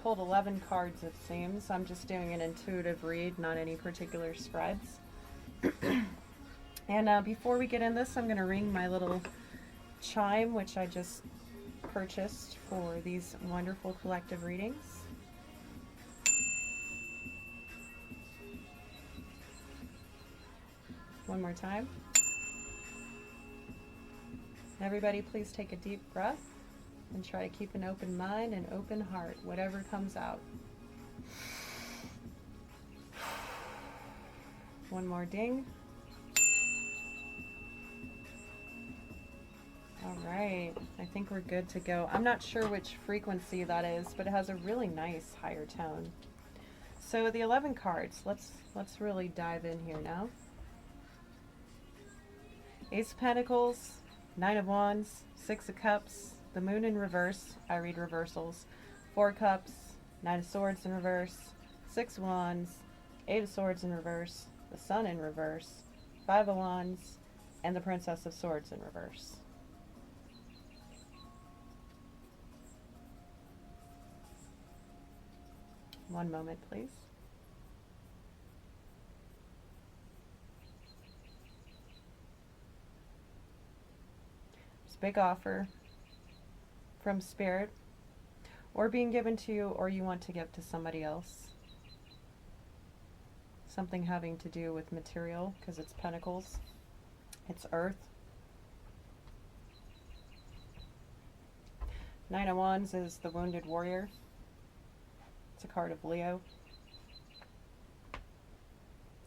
pulled 11 cards, it seems. I'm just doing an intuitive read, not any particular spreads. And before we get in this, I'm going to ring my little chime, which I just purchased for these wonderful collective readings. One more time. Everybody, please take a deep breath and try to keep an open mind and open heart, whatever comes out. One more ding. All right, I think we're good to go. I'm not sure which frequency that is, but it has a really nice higher tone. So the 11 cards, let's really dive in here now. Ace of Pentacles, Nine of Wands, Six of Cups, the Moon in reverse, I read reversals, Four Cups, Nine of Swords in reverse, Six of Wands, Eight of Swords in reverse, the Sun in reverse, Five of Wands, and the Princess of Swords in reverse. One moment, please. It's a big offer from Spirit, or being given to you, or you want to give to somebody else. Something having to do with material, because it's Pentacles. It's Earth. Nine of Wands is the Wounded Warrior. It's a card of Leo.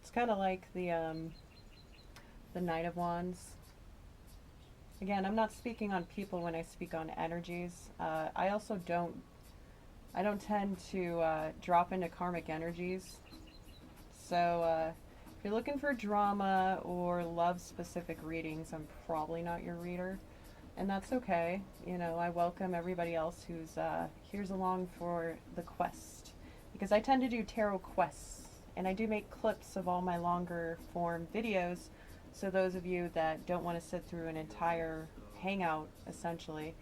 It's kind of like the Knight of Wands. Again, I'm not speaking on people when I speak on energies. I also don't tend to drop into karmic energies. So if you're looking for drama or love-specific readings, I'm probably not your reader. And that's okay. You know, I welcome everybody else who's here's along for the quest. Because I tend to do tarot quests. And I do make clips of all my longer form videos. So those of you that don't want to sit through an entire hangout, essentially,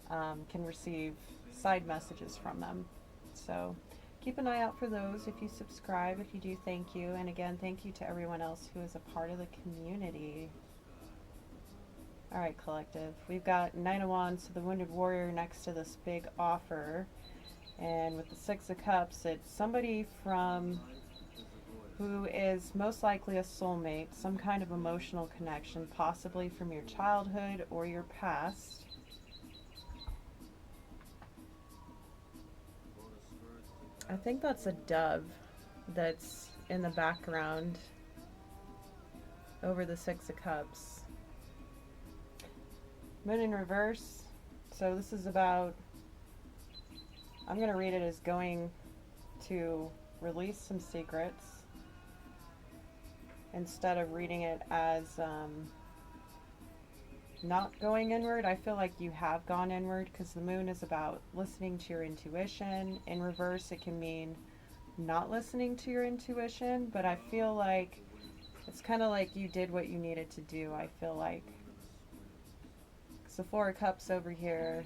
can receive side messages from them. So keep an eye out for those. If you subscribe, if you do, thank you. And again, thank you to everyone else who is a part of the community. All right, collective. We've got Nine of Wands, so the Wounded Warrior, next to this big offer. And with the Six of Cups, it's somebody who is most likely a soulmate, some kind of emotional connection, possibly from your childhood or your past. I think that's a dove that's in the background over the Six of Cups. Moon in reverse. So this is about, I'm going to read it as going to release some secrets instead of reading it as not going inward. I feel like you have gone inward because the moon is about listening to your intuition. In reverse, it can mean not listening to your intuition, but I feel like it's kind of like you did what you needed to do, I feel like. So Four of Cups over here,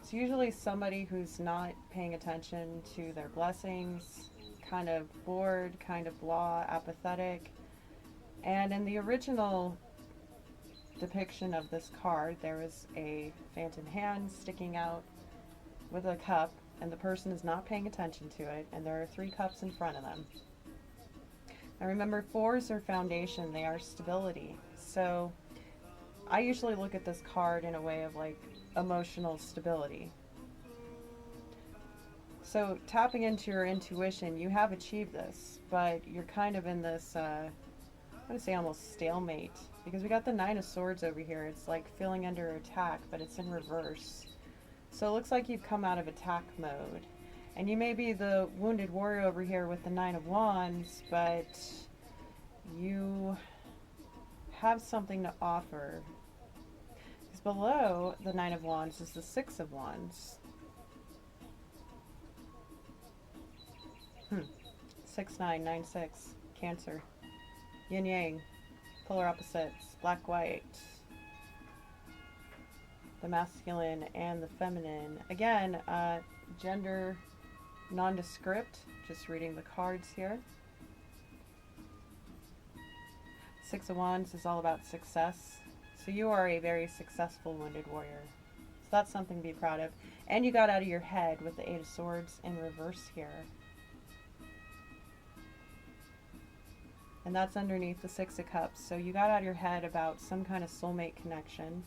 it's usually somebody who's not paying attention to their blessings, kind of bored, kind of blah, apathetic. And in the original depiction of this card, there is a phantom hand sticking out with a cup, and the person is not paying attention to it, and there are three cups in front of them. Now remember, fours are foundation, they are stability. So I usually look at this card in a way of like emotional stability. So tapping into your intuition, you have achieved this, but you're kind of in this, I'm going to say almost stalemate, because we got the Nine of Swords over here. It's like feeling under attack, but it's in reverse. So it looks like you've come out of attack mode. And you may be the Wounded Warrior over here with the Nine of Wands, but you have something to offer. Because below the Nine of Wands is the Six of Wands. 6996, Cancer. Yin Yang, polar opposites, black white. The masculine and the feminine. Again, gender nondescript, just reading the cards here. Six of Wands is all about success. So you are a very successful wounded warrior. So that's something to be proud of. And you got out of your head with the Eight of Swords in reverse here. And that's underneath the Six of Cups. So you got out of your head about some kind of soulmate connection.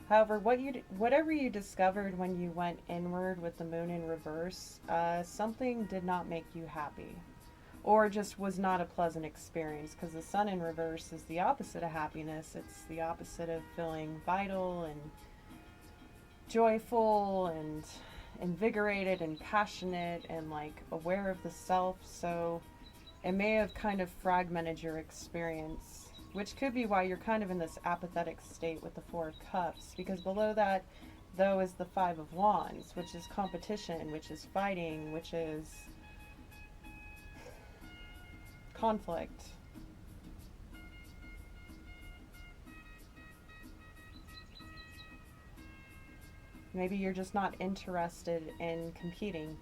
However, whatever you discovered when you went inward with the moon in reverse, something did not make you happy. Or just was not a pleasant experience, because the sun in reverse is the opposite of happiness. It's the opposite of feeling vital and joyful and invigorated and passionate and like aware of the self. So it may have kind of fragmented your experience, which could be why you're kind of in this apathetic state with the Four of Cups, because below that, though, is the Five of Wands, which is competition, which is fighting, which is conflict. Maybe you're just not interested in competing.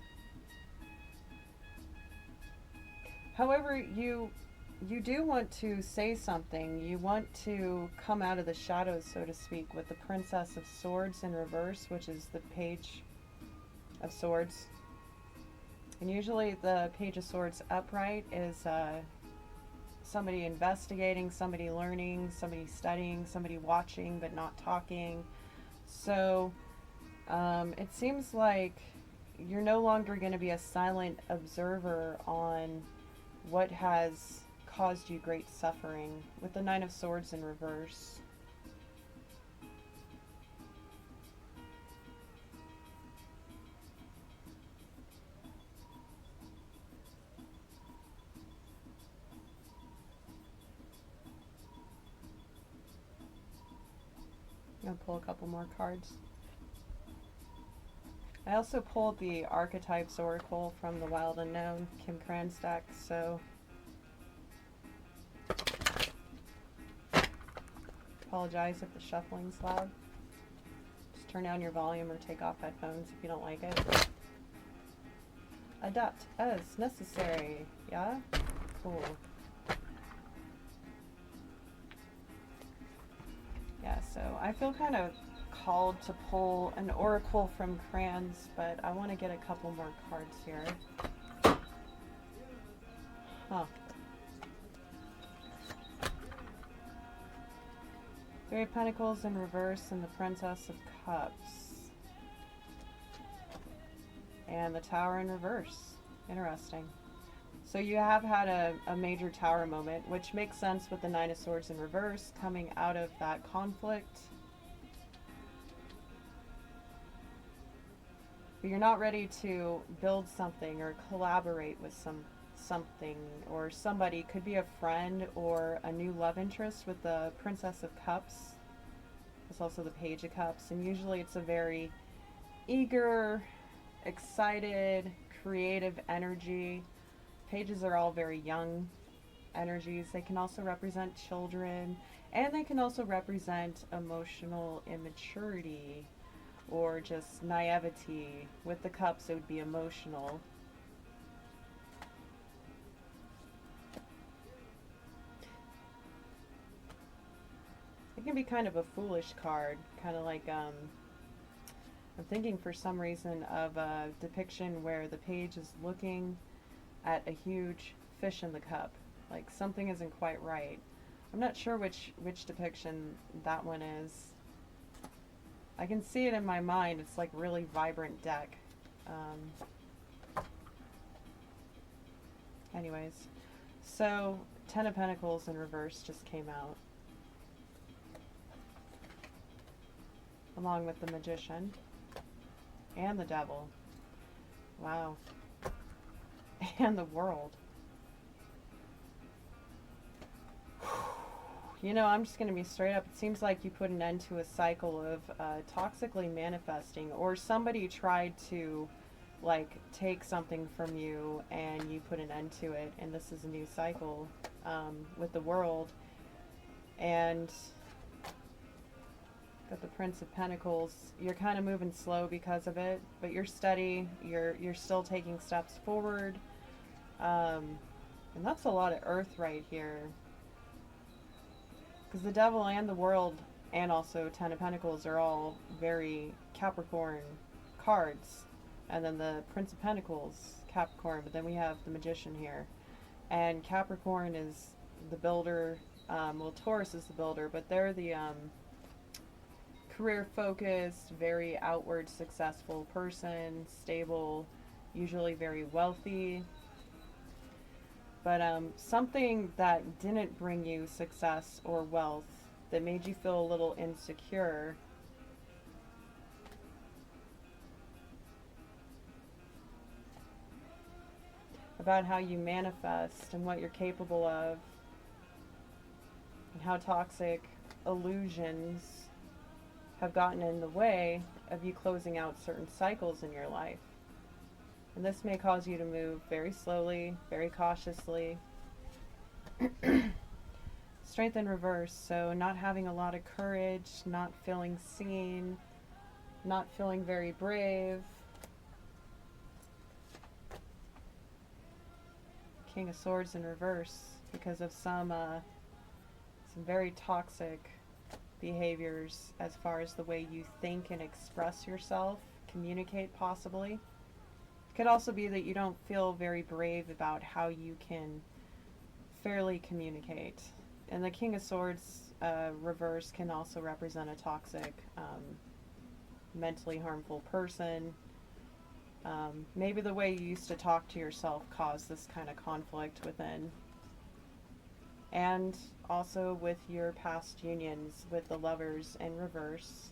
However, you do want to say something. You want to come out of the shadows, so to speak, with the Princess of Swords in reverse, which is the Page of Swords. And usually the Page of Swords upright is somebody investigating, somebody learning, somebody studying, somebody watching but not talking. So it seems like you're no longer going to be a silent observer on what has caused you great suffering with the Nine of Swords in reverse. I'm going to pull a couple more cards. I also pulled the Archetypes Oracle from the Wild Unknown, Kim Cran's deck, so apologize if the shuffling's loud. Just turn down your volume or take off headphones if you don't like it. Adapt as necessary, yeah? Cool. Yeah, so I feel kind of called to pull an oracle from Cran's, but I want to get a couple more cards here. Huh. Three of Pentacles in reverse and the Princess of Cups. And the Tower in reverse. Interesting. So you have had a major Tower moment, which makes sense with the Nine of Swords in reverse coming out of that conflict. But you're not ready to build something or collaborate with something or somebody. Could be a friend or a new love interest with the Princess of Cups. It's also the Page of Cups, and usually it's a very eager, excited, creative energy. Pages are all very young energies. They can also represent children, and they can also represent emotional immaturity or just naivety. With the Cups, it would be emotional. It can be kind of a foolish card, kind of like, I'm thinking for some reason of a depiction where the page is looking at a huge fish in the cup. Like something isn't quite right. I'm not sure which depiction that one is. I can see it in my mind. It's like really vibrant deck. Anyways, so Ten of Pentacles in reverse just came out, along with the Magician and the Devil. Wow. And the World. You know, I'm just going to be straight up. It seems like you put an end to a cycle of toxically manifesting, or somebody tried to like take something from you and you put an end to it, and this is a new cycle with the World. And Got the Prince of Pentacles. You're kind of moving slow because of it, but you're steady. You're still taking steps forward. And that's a lot of earth right here. Because the Devil and the World and also Ten of Pentacles are all very Capricorn cards. And then the Prince of Pentacles, Capricorn, but then we have the Magician here. And Capricorn is the builder. Well, Taurus is the builder, but they're the career-focused, very outward successful person, stable, usually very wealthy. But something that didn't bring you success or wealth, that made you feel a little insecure, about how you manifest and what you're capable of, and how toxic illusions have gotten in the way of you closing out certain cycles in your life. And this may cause you to move very slowly, very cautiously. Strength in reverse, so not having a lot of courage, not feeling seen, not feeling very brave. King of Swords in reverse because of some very toxic behaviors as far as the way you think and express yourself, communicate possibly. It could also be that you don't feel very brave about how you can fairly communicate. And the King of Swords reverse can also represent a toxic, mentally harmful person. Maybe the way you used to talk to yourself caused this kind of conflict within. And also with your past unions with the Lovers in reverse.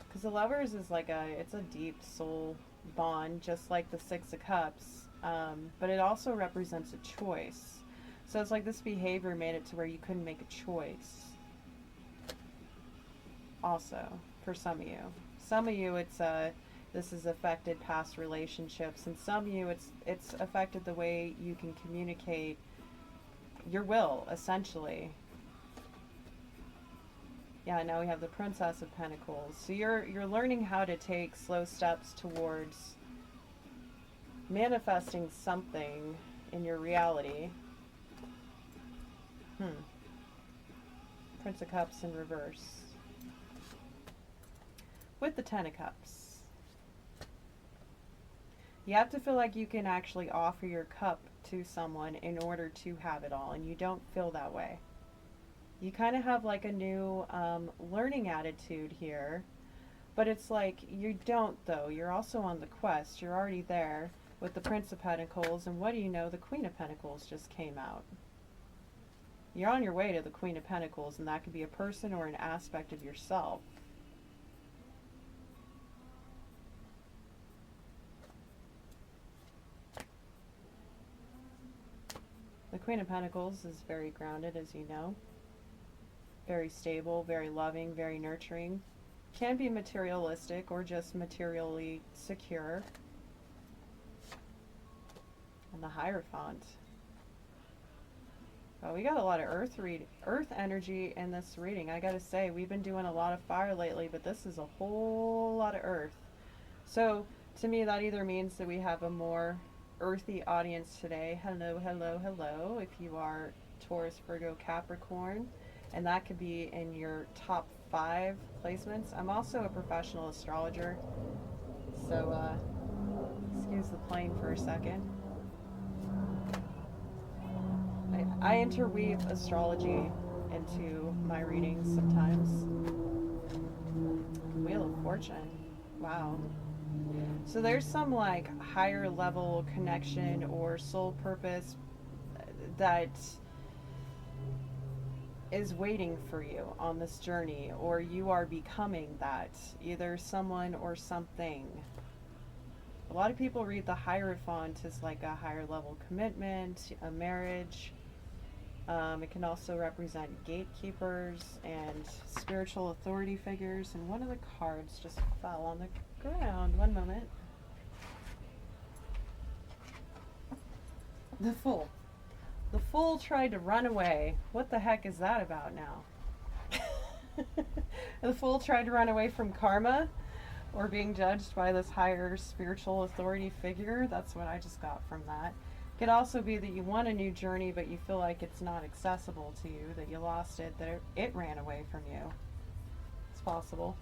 Because the Lovers is like it's a deep soul bond, just like the Six of Cups. But it also represents a choice. So it's like this behavior made it to where you couldn't make a choice. Also, for some of you. Some of you, this has affected past relationships, and some of you it's affected the way you can communicate your will, essentially. Yeah, now we have the Princess of Pentacles. So you're learning how to take slow steps towards manifesting something in your reality. Prince of Cups in reverse. With the Ten of Cups. You have to feel like you can actually offer your cup to someone in order to have it all, and you don't feel that way. You kind of have like a new learning attitude here, but it's like you don't though. You're also on the quest. You're already there with the Prince of Pentacles, and what do you know? The Queen of Pentacles just came out. You're on your way to the Queen of Pentacles, and that could be a person or an aspect of yourself. The Queen of Pentacles is very grounded, as you know. Very stable, very loving, very nurturing. Can be materialistic or just materially secure. And the Hierophant. Oh, we got a lot of earth energy in this reading. I gotta say, we've been doing a lot of fire lately, but this is a whole lot of earth. So, to me, that either means that we have a more earthy audience today. Hello, hello, hello. If you are Taurus, Virgo, Capricorn, and that could be in your top 5 placements. I'm also a professional astrologer, so excuse the plane for a second. I interweave astrology into my readings sometimes. Wheel of Fortune. Wow. So there's some like higher level connection or soul purpose that is waiting for you on this journey, or you are becoming that, either someone or something. A lot of people read the Hierophant as like a higher level commitment, a marriage. It can also represent gatekeepers and spiritual authority figures. And one of the cards just fell on the ground. One moment. The Fool. The Fool tried to run away. What the heck is that about now? The Fool tried to run away from karma or being judged by this higher spiritual authority figure. That's what I just got from that. Could also be that you want a new journey, but you feel like it's not accessible to you, that you lost it, that it ran away from you. It's possible.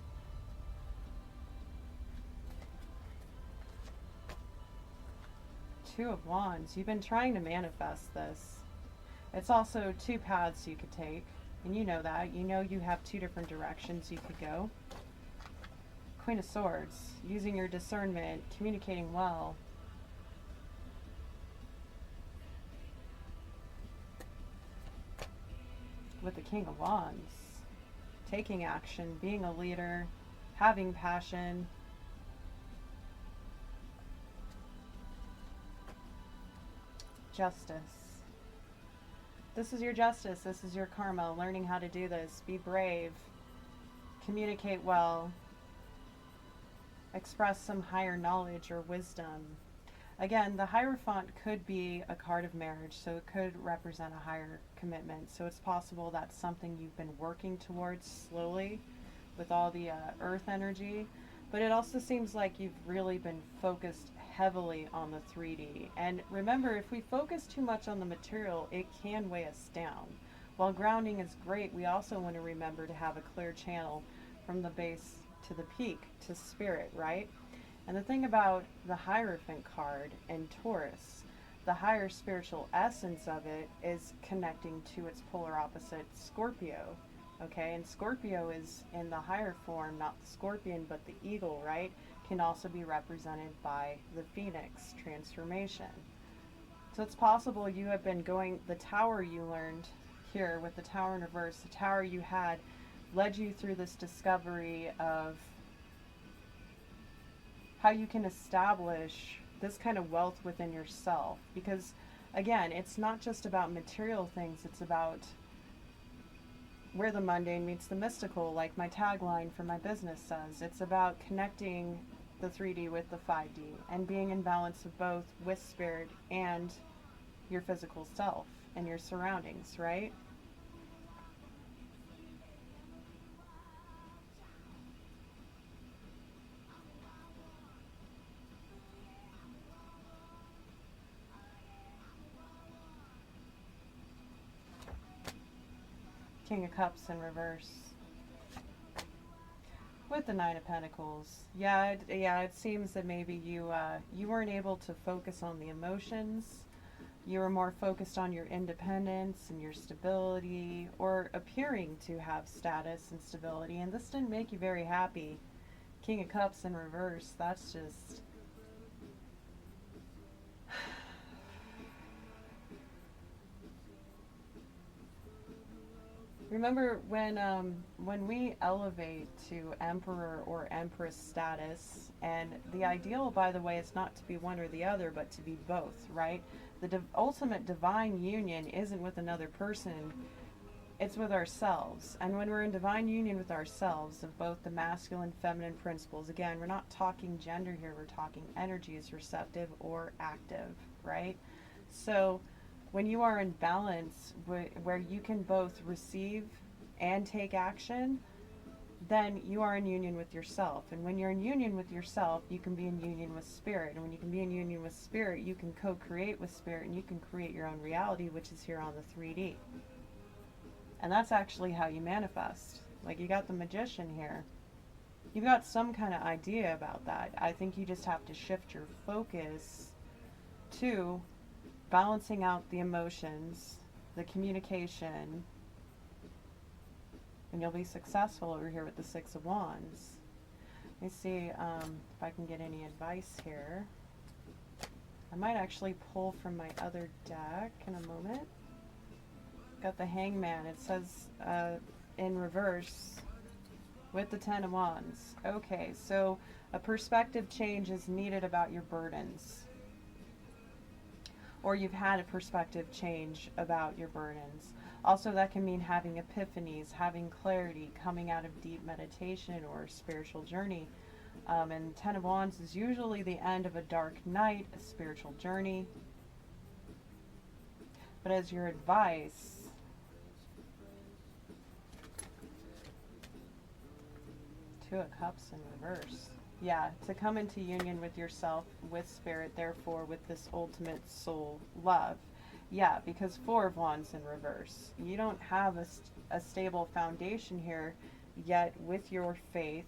Two of Wands. You've been trying to manifest this. It's also two paths you could take, and you know that. You know you have two different directions you could go. Queen of Swords. Using your discernment, communicating well. With the King of Wands. Taking action, being a leader, having passion. Justice. This is your justice. This is your karma. Learning how to do this. Be brave. Communicate well. Express some higher knowledge or wisdom. Again, the Hierophant could be a card of marriage, so it could represent a higher commitment. So it's possible that's something you've been working towards slowly with all the earth energy. But it also seems like you've really been focused heavily on the 3D. And remember, if we focus too much on the material, it can weigh us down. While grounding is great, we also want to remember to have a clear channel from the base to the peak, to spirit, right? And the thing about the Hierophant card in Taurus, the higher spiritual essence of it is connecting to its polar opposite, Scorpio. Okay, and Scorpio is in the higher form, not the scorpion, but the eagle, right? Can also be represented by the phoenix transformation. So it's possible you have been going, the tower you learned here with the tower in reverse, the tower you had led you through this discovery of how you can establish this kind of wealth within yourself. Because again, it's not just about material things, it's about where the mundane meets the mystical, like my tagline for my business says. It's about connecting the 3D with the 5D and being in balance of both with spirit and your physical self and your surroundings, right? King of Cups in reverse. With the Nine of Pentacles. Yeah, it seems that maybe you weren't able to focus on the emotions. You were more focused on your independence and your stability, or appearing to have status and stability, and this didn't make you very happy. King of Cups in reverse, that's just... Remember, when we elevate to emperor or empress status, and the ideal, by the way, is not to be one or the other, but to be both, right? The ultimate divine union isn't with another person, it's with ourselves. And when we're in divine union with ourselves, of both the masculine, feminine principles, again, we're not talking gender here, we're talking energies, receptive or active, right? So when you are in balance where you can both receive and take action, then you are in union with yourself. And when you're in union with yourself, you can be in union with spirit. And when you can be in union with spirit, you can co-create with spirit, and you can create your own reality, which is here on the 3D. And that's actually how you manifest. Like, you got the Magician here. You've got some kind of idea about that. I think you just have to shift your focus to balancing out the emotions, the communication, and you'll be successful over here with the Six of Wands. Let me see if I can get any advice here. I might actually pull from my other deck in a moment. Got the Hangman. It says in reverse with the Ten of Wands. Okay, so a perspective change is needed about your burdens. Or you've had a perspective change about your burdens. Also, that can mean having epiphanies, having clarity, coming out of deep meditation or spiritual journey. And Ten of Wands is usually the end of a dark night, a spiritual journey. But as your advice, Two of Cups in reverse. Yeah, to come into union with yourself, with spirit, therefore with this ultimate soul love. Yeah, because Four of Wands in reverse. You don't have a stable foundation here yet with your faith.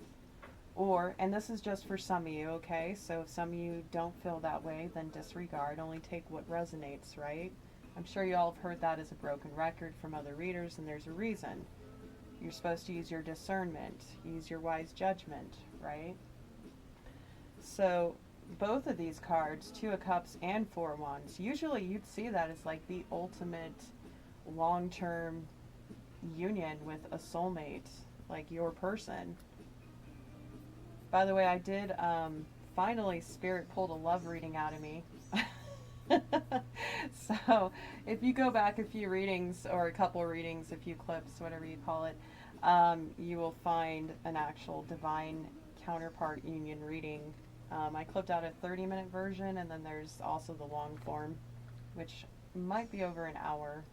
Or, and this is just for some of you, okay? So if some of you don't feel that way, then disregard. Only take what resonates, right? I'm sure you all have heard that as a broken record from other readers, and there's a reason. You're supposed to use your discernment, use your wise judgment, right? So both of these cards, Two of Cups and Four of Wands, usually you'd see that as like the ultimate long-term union with a soulmate, like your person. By the way, I did finally, Spirit pulled a love reading out of me. So if you go back a few readings, or a couple readings, a few clips, whatever you call it, you will find an actual divine counterpart union reading. I clipped out a 30-minute version, and then there's also the long form, which might be over an hour.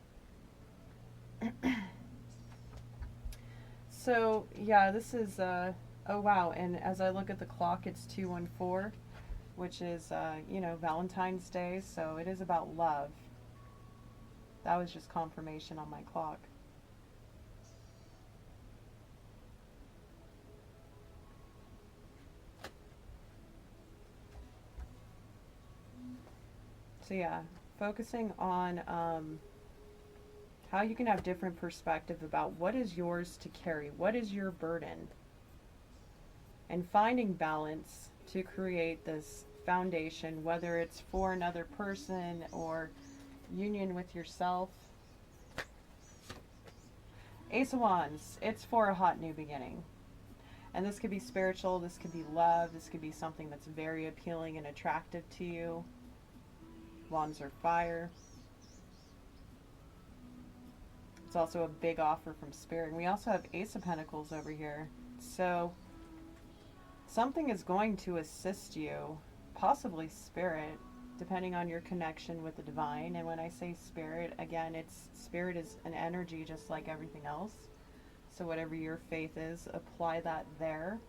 So yeah, this is oh wow, and as I look at the clock, it's 2:14, which is you know, Valentine's Day, so it is about love. That was just confirmation on my clock. So yeah, focusing on how you can have different perspective about what is yours to carry, what is your burden, and finding balance to create this foundation, whether it's for another person or union with yourself. Ace of Wands, it's for a hot new beginning. And this could be spiritual, this could be love, this could be something that's very appealing and attractive to you. Wands are fire. It's also a big offer from Spirit. And we also have Ace of Pentacles over here. So something is going to assist you, possibly Spirit, depending on your connection with the divine. And when I say Spirit, again, Spirit is an energy just like everything else. So whatever your faith is, apply that there.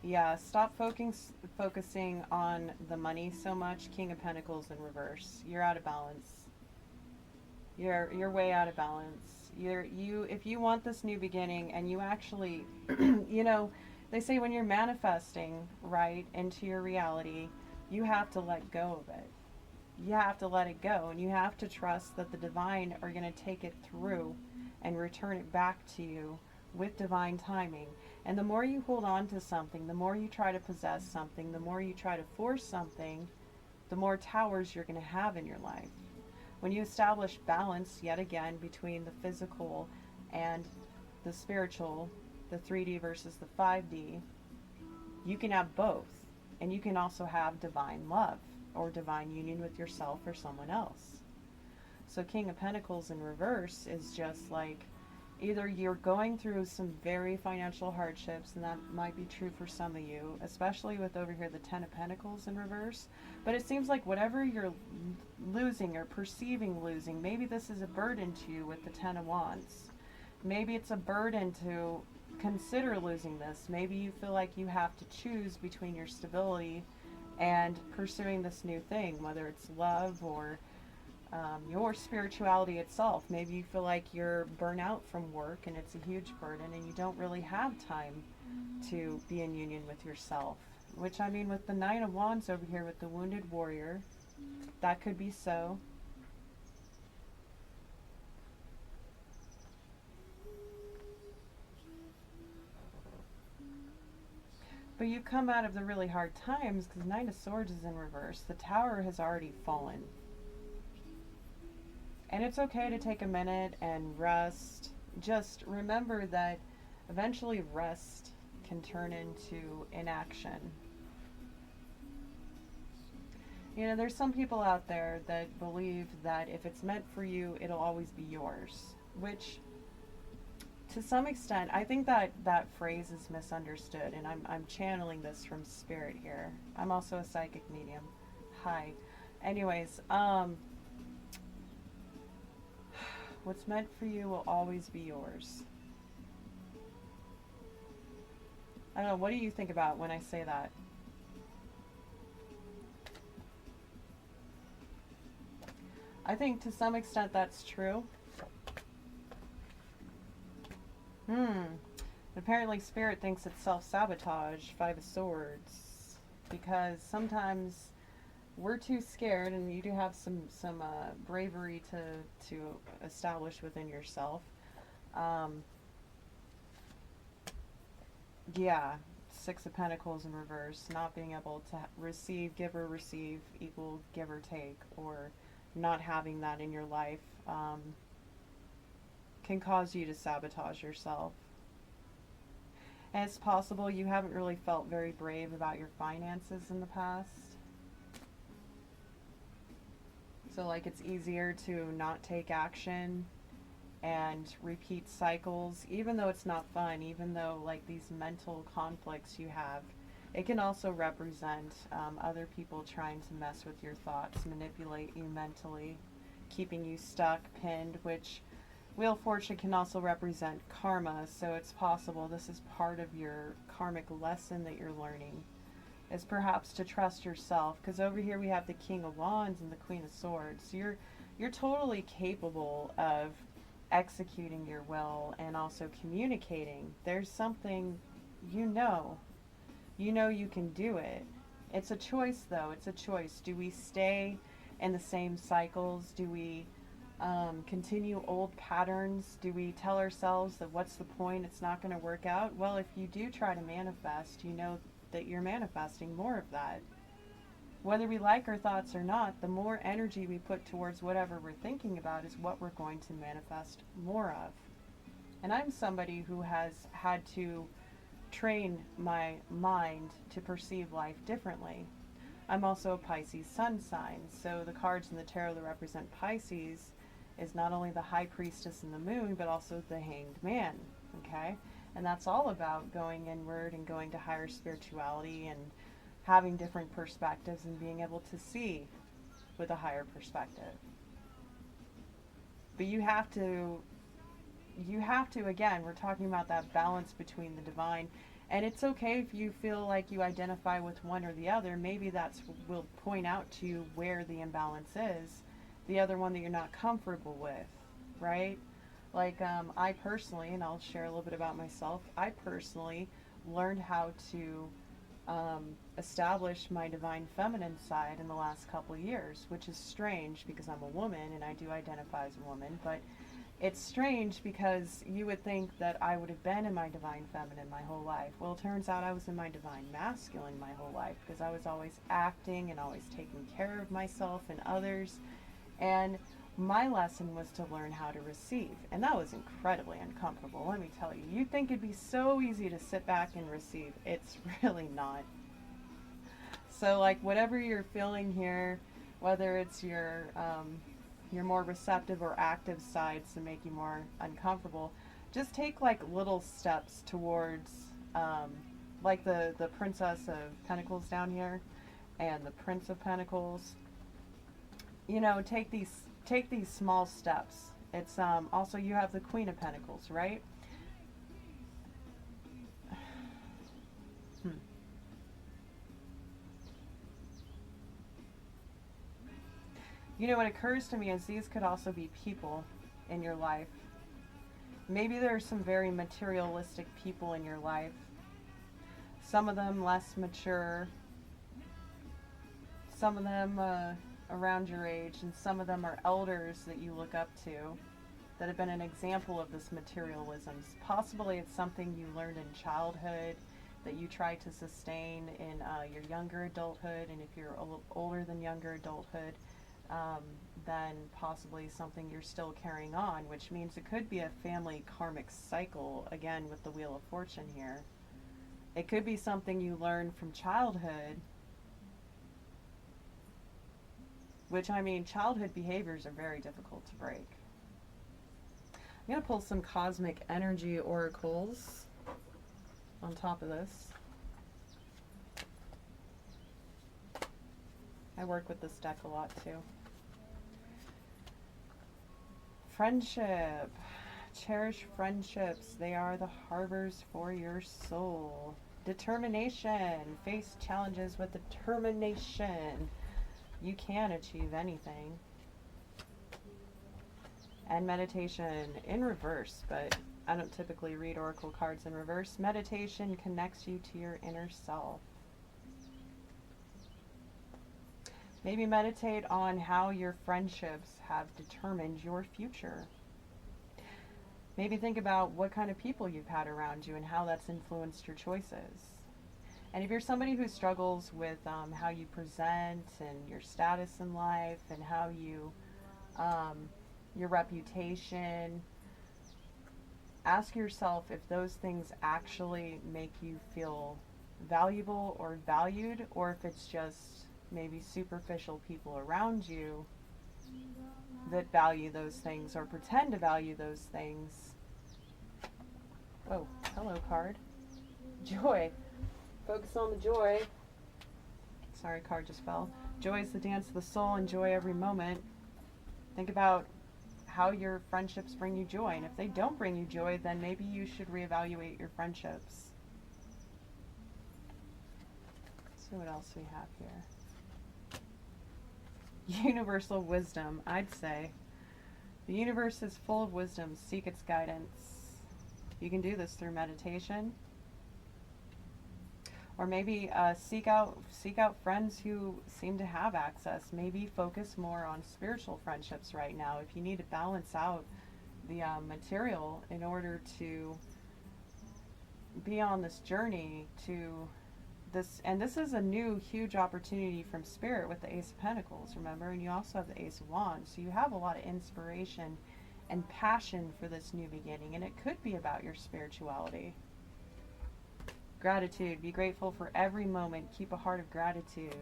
Yeah, stop focusing on the money so much. King of Pentacles in reverse. You're out of balance. You're way out of balance. If you want this new beginning, and you actually you know, they say when you're manifesting right into your reality, you have to let go of it. You have to let it go, and you have to trust that the divine are going to take it through and return it back to you with divine timing. And the more you hold on to something, the more you try to possess something, the more you try to force something, the more towers you're going to have in your life. When you establish balance, yet again, between the physical and the spiritual, the 3D versus the 5D, you can have both. And you can also have divine love or divine union with yourself or someone else. So King of Pentacles in reverse is just like, either you're going through some very financial hardships, and that might be true for some of you, especially with over here the Ten of Pentacles in reverse. But it seems like whatever you're losing or perceiving losing, maybe this is a burden to you with the Ten of Wands. Maybe it's a burden to consider losing this. Maybe you feel like you have to choose between your stability and pursuing this new thing, whether it's love or your spirituality itself. Maybe you feel like you're burnt out from work and it's a huge burden, and you don't really have time to be in union with yourself. Which, I mean, with the Nine of Wands over here with the Wounded Warrior, that could be so. But you come out of the really hard times because Nine of Swords is in reverse. The Tower has already fallen. And it's okay to take a minute and rest. Just remember that eventually rest can turn into inaction. You know, there's some people out there that believe that if it's meant for you, it'll always be yours. Which to some extent, I think that that phrase is misunderstood, and I'm channeling this from spirit here. I'm also a psychic medium. Hi. Anyways, what's meant for you will always be yours. I don't know, what do you think about when I say that? I think to some extent that's true. Apparently Spirit thinks it's self-sabotage, Five of Swords, because sometimes we're too scared, and you do have some bravery to establish within yourself. Um, yeah, Six of Pentacles in reverse, not being able to receive, give or receive equal give or take, or not having that in your life can cause you to sabotage yourself. And it's possible you haven't really felt very brave about your finances in the past. So like it's easier to not take action and repeat cycles, even though it's not fun, even though like these mental conflicts you have. It can also represent other people trying to mess with your thoughts, manipulate you mentally, keeping you stuck, pinned, which Wheel of Fortune can also represent karma, so it's possible this is part of your karmic lesson that you're learning, is perhaps to trust yourself, because over here we have the King of Wands and the Queen of Swords. You're totally capable of executing your will and also communicating. There's something you know you can do it. It's a choice, though. It's a choice. Do we stay in the same cycles? Do we continue old patterns? Do we tell ourselves that what's the point? It's not going to work out? Well, if you do try to manifest, you know that you're manifesting more of that. Whether we like our thoughts or not, the more energy we put towards whatever we're thinking about is what we're going to manifest more of. And I'm somebody who has had to train my mind to perceive life differently. I'm also a Pisces sun sign, so the cards in the tarot that represent Pisces is not only the High Priestess and the Moon, but also the Hanged Man, okay? And that's all about going inward and going to higher spirituality and having different perspectives and being able to see with a higher perspective. But you have to, again, we're talking about that balance between the divine. And it's okay if you feel like you identify with one or the other. Maybe that's will point out to you where the imbalance is. The other one that you're not comfortable with, right? Like I personally, and I'll share a little bit about myself, I personally learned how to establish my divine feminine side in the last couple of years, which is strange because I'm a woman and I do identify as a woman, but it's strange because you would think that I would have been in my divine feminine my whole life. Well, it turns out I was in my divine masculine my whole life because I was always acting and always taking care of myself and others. And my lesson was to learn how to receive. And that was incredibly uncomfortable, let me tell you. You'd think it'd be so easy to sit back and receive. It's really not. So, like, whatever you're feeling here, whether it's your more receptive or active sides to make you more uncomfortable, just take like little steps towards like the Princess of Pentacles down here and the Prince of Pentacles. You know, take these small steps. It's also you have the Queen of Pentacles, right? You know, what occurs to me is these could also be people in your life. Maybe there are some very materialistic people in your life. Some of them less mature. Some of them around your age. And some of them are elders that you look up to that have been an example of this materialism. Possibly it's something you learned in childhood that you try to sustain in your younger adulthood. And if you're a little older than younger adulthood, then possibly something you're still carrying on, which means it could be a family karmic cycle, again with the Wheel of Fortune here. It could be something you learned from childhood, which, I mean, childhood behaviors are very difficult to break. I'm going to pull some cosmic energy oracles on top of this. I work with this deck a lot too. Friendship. Cherish friendships. They are the harbors for your soul. Determination. Face challenges with determination. You can achieve anything. And meditation in reverse, but I don't typically read oracle cards in reverse. Meditation connects you to your inner self. Maybe meditate on how your friendships have determined your future. Maybe think about what kind of people you've had around you and how that's influenced your choices. And if you're somebody who struggles with how you present and your status in life and how you, your reputation, ask yourself if those things actually make you feel valuable or valued, or if it's just maybe superficial people around you that value those things or pretend to value those things. Oh, hello card. Joy. Focus on the joy. Sorry, card just fell. Joy is the dance of the soul. Enjoy every moment. Think about how your friendships bring you joy. And if they don't bring you joy, then maybe you should reevaluate your friendships. Let's see what else we have here. Universal wisdom, I'd say. The universe is full of wisdom. Seek its guidance. You can do this through meditation. Or maybe seek out friends who seem to have access. Maybe focus more on spiritual friendships right now if you need to balance out the material in order to be on this journey to this. And this is a new huge opportunity from Spirit with the Ace of Pentacles, remember? And you also have the Ace of Wands. So you have a lot of inspiration and passion for this new beginning. And it could be about your spirituality. Gratitude. Be grateful for every moment. Keep a heart of gratitude.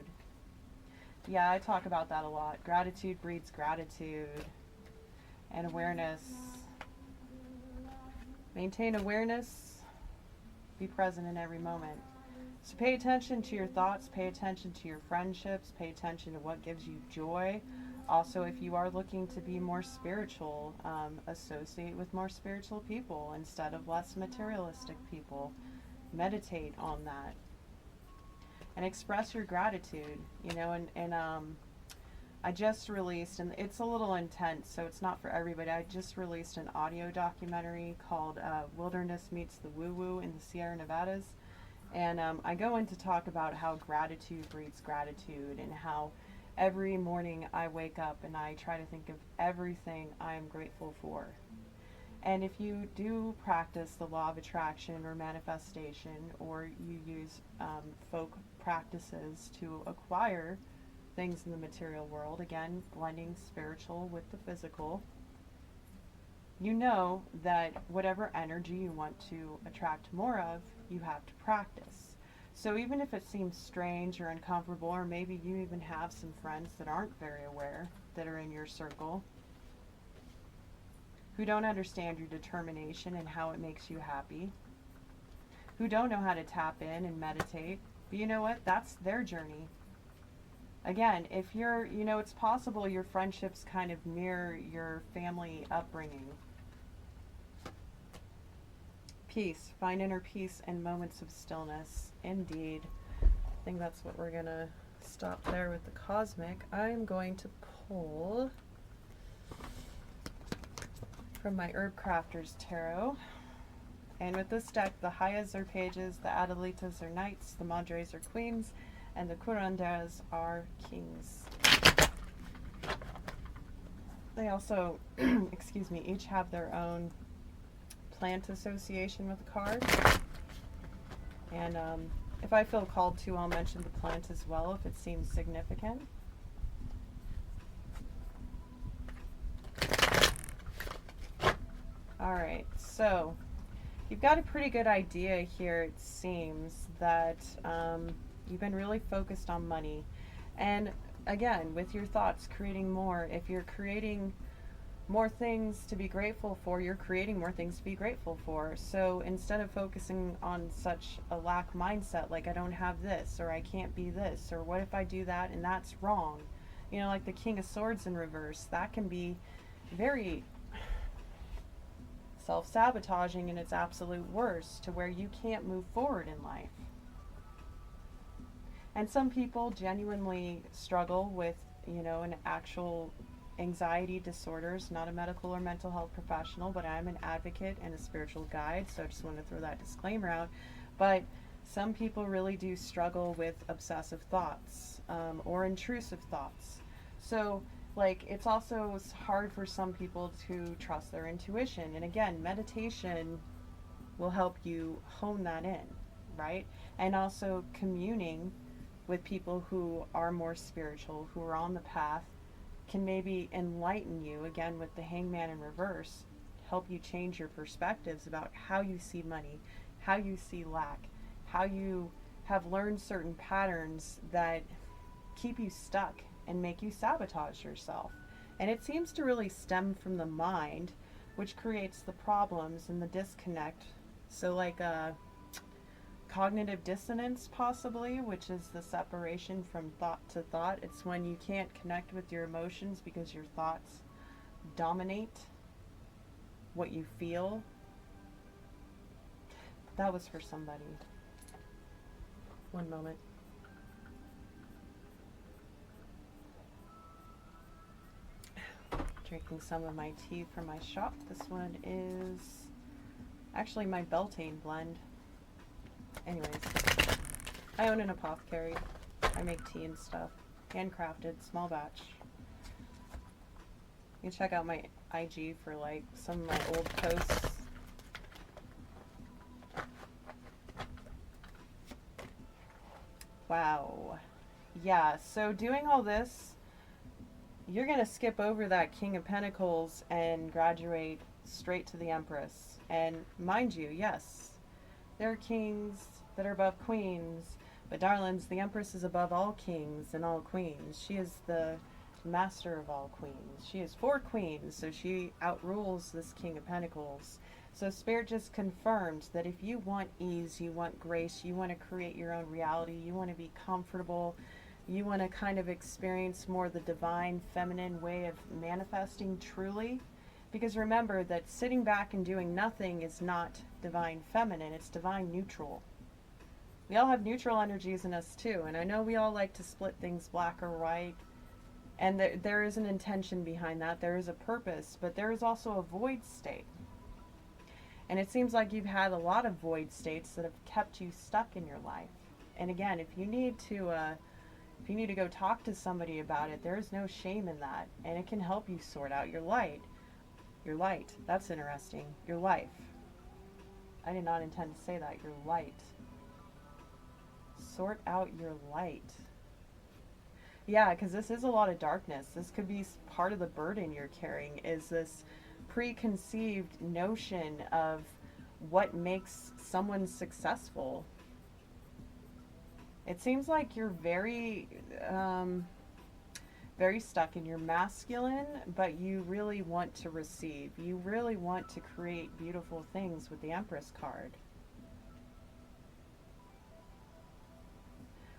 Yeah, I talk about that a lot. Gratitude breeds gratitude. And awareness. Maintain awareness. Be present in every moment. So pay attention to your thoughts. Pay attention to your friendships. Pay attention to what gives you joy. Also, if you are looking to be more spiritual, associate with more spiritual people instead of less materialistic people. Meditate on that and express your gratitude, you know. And I just released, and it's a little intense, so it's not for everybody. I just released an audio documentary called Wilderness Meets the Woo Woo in the Sierra Nevadas, and I go in to talk about how gratitude breeds gratitude, and how every morning I wake up and I try to think of everything I am grateful for. And if you do practice the law of attraction or manifestation, or you use folk practices to acquire things in the material world, again, blending spiritual with the physical, you know that whatever energy you want to attract more of, you have to practice. So even if it seems strange or uncomfortable, or maybe you even have some friends that aren't very aware that are in your circle, who don't understand your determination and how it makes you happy, who don't know how to tap in and meditate, but you know what? That's their journey. Again, if you're, you know, it's possible your friendships kind of mirror your family upbringing. Peace. Find inner peace in moments of stillness. Indeed. I think that's what we're going to stop there with the cosmic. I'm going to pull from my Herbcrafters Tarot. And with this deck, the Hayas are pages, the Adelitas are knights, the Madres are queens, and the Curanderas are kings. They also, excuse me, each have their own plant association with the card. And if I feel called to, I'll mention the plant as well if it seems significant. Alright, so you've got a pretty good idea here, it seems, that you've been really focused on money. And again, with your thoughts, creating more. If you're creating more things to be grateful for, you're creating more things to be grateful for. So instead of focusing on such a lack mindset, like I don't have this, or I can't be this, or what if I do that and that's wrong, you know, like the King of Swords in reverse, that can be very self-sabotaging in its absolute worst, to where you can't move forward in life. And some people genuinely struggle with, you know, an actual anxiety disorders, not a medical or mental health professional, but I'm an advocate and a spiritual guide, so I just want to throw that disclaimer out. But some people really do struggle with obsessive thoughts, or intrusive thoughts. So, like, it's also hard for some people to trust their intuition. And again, meditation will help you hone that in, right? And also communing with people who are more spiritual, who are on the path, can maybe enlighten you, again with the Hangman in reverse, help you change your perspectives about how you see money, how you see lack, how you have learned certain patterns that keep you stuck and make you sabotage yourself. And it seems to really stem from the mind, which creates the problems and the disconnect. So like cognitive dissonance, possibly, which is the separation from thought to thought. It's when you can't connect with your emotions because your thoughts dominate what you feel. That was for somebody. One moment. Drinking some of my tea from my shop. This one is actually my Beltane blend. Anyways, I own an apothecary. I make tea and stuff. Handcrafted, small batch. You can check out my IG for like some of my old posts. Wow. Yeah, so doing all this, you're going to skip over that King of Pentacles and graduate straight to the Empress. And mind you, yes, there are kings that are above queens, but darlings, the Empress is above all kings and all queens. She is the master of all queens. She is 4 queens, so she outrules this King of Pentacles. So Spirit just confirmed that if you want ease, you want grace, you want to create your own reality, you want to be comfortable, you want to kind of experience more the divine feminine way of manifesting truly. Because remember that sitting back and doing nothing is not divine feminine, it's divine neutral. We all have neutral energies in us too, and I know we all like to split things black or white, and there is an intention behind that, there is a purpose, but there is also a void state. And it seems like you've had a lot of void states that have kept you stuck in your life. And again, if you need to go talk to somebody about it, there is no shame in that, and it can help you sort out your light. Your light. That's interesting. Your life. I did not intend to say that. Your light. Sort out your light. Yeah, because this is a lot of darkness. This could be part of the burden you're carrying, is this preconceived notion of what makes someone successful. It seems like you're very stuck in your masculine, but you really want to receive. You really want to create beautiful things with the Empress card.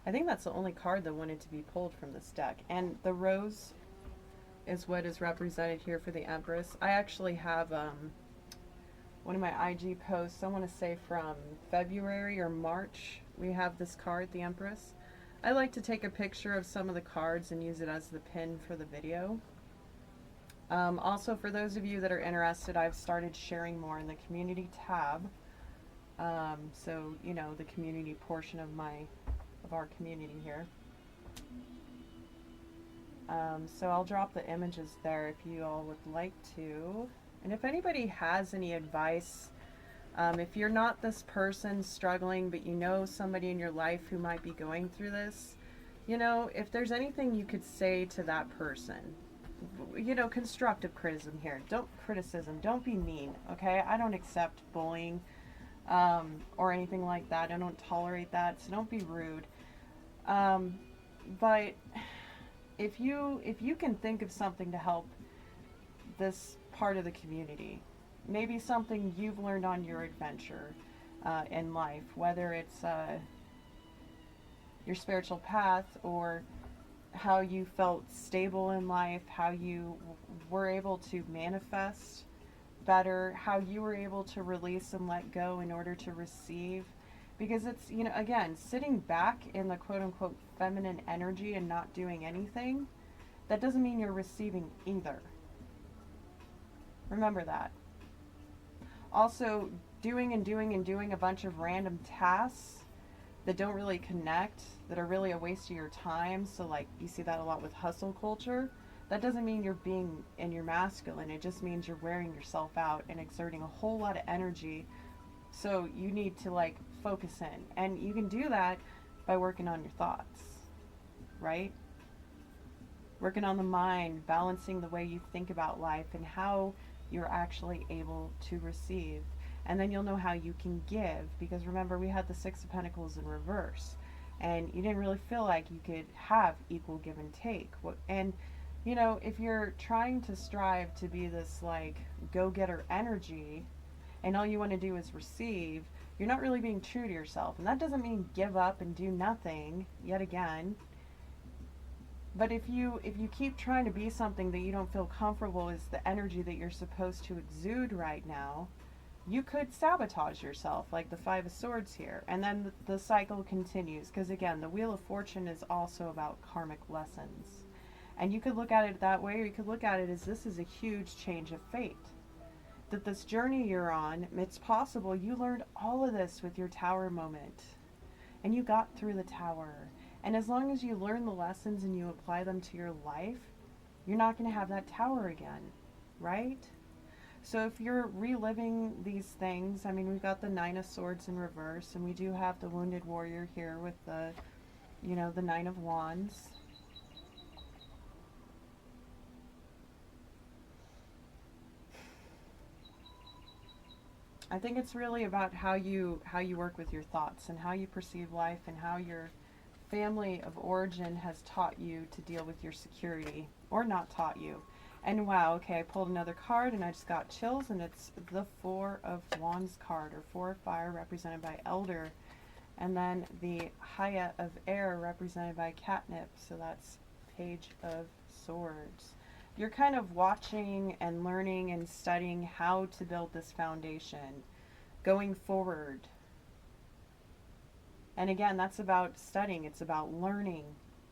I think that's the only card that wanted to be pulled from this deck. And the rose is what is represented here for the Empress. I actually have one of my IG posts, I want to say from February or March, we have this card, the Empress. I like to take a picture of some of the cards and use it as the pin for the video. Also, for those of you that are interested, I've started sharing more in the community tab. So, you know, the community portion of our community here. So I'll drop the images there if you all would like to. And if anybody has any advice, if you're not this person struggling, but you know somebody in your life who might be going through this, you know, if there's anything you could say to that person, you know, constructive criticism here. Don't be mean, okay? I don't accept bullying or anything like that. I don't tolerate that, so don't be rude. But if you can think of something to help this part of the community. Maybe something you've learned on your adventure in life, whether it's your spiritual path, or how you felt stable in life, how you were able to manifest better, how you were able to release and let go in order to receive. Because it's, you know, again, sitting back in the quote unquote feminine energy and not doing anything, that doesn't mean you're receiving either. Remember that. Also, doing and doing and doing a bunch of random tasks that don't really connect, that are really a waste of your time. So like you see that a lot with hustle culture. That doesn't mean you're being in your masculine. It just means you're wearing yourself out and exerting a whole lot of energy. So you need to like focus in. And you can do that by working on your thoughts, right? Working on the mind, balancing the way you think about life and how you're actually able to receive. And then you'll know how you can give, because remember, we had the Six of Pentacles in reverse, and you didn't really feel like you could have equal give and take. And you know, if you're trying to strive to be this like go-getter energy and all you want to do is receive, you're not really being true to yourself. And that doesn't mean give up and do nothing yet again. But if you keep trying to be something that you don't feel comfortable is the energy that you're supposed to exude right now, you could sabotage yourself, like the Five of Swords here. And then the cycle continues, because again, the Wheel of Fortune is also about karmic lessons. And you could look at it that way, or you could look at it as this is a huge change of fate. That this journey you're on, it's possible you learned all of this with your tower moment. And you got through the tower. And as long as you learn the lessons and you apply them to your life, you're not going to have that tower again, right? So if you're reliving these things, I mean, we've got the Nine of Swords in reverse, and we do have the Wounded Warrior here with the, you know, the Nine of Wands. I think it's really about how you work with your thoughts and how you perceive life and how your family of origin has taught you to deal with your security, or not taught you. And wow, okay, I pulled another card and I just got chills, and it's the Four of Wands card, or Four of Fire, represented by Elder, and then the Haya of Air, represented by Catnip, so that's Page of Swords. You're kind of watching and learning and studying how to build this foundation going forward. And again, that's about studying. It's about learning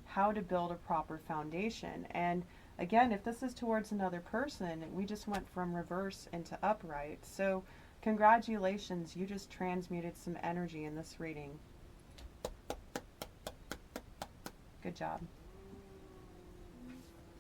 how to build a proper foundation. And again, if this is towards another person, we just went from reverse into upright. So congratulations, you just transmuted some energy in this reading. Good job.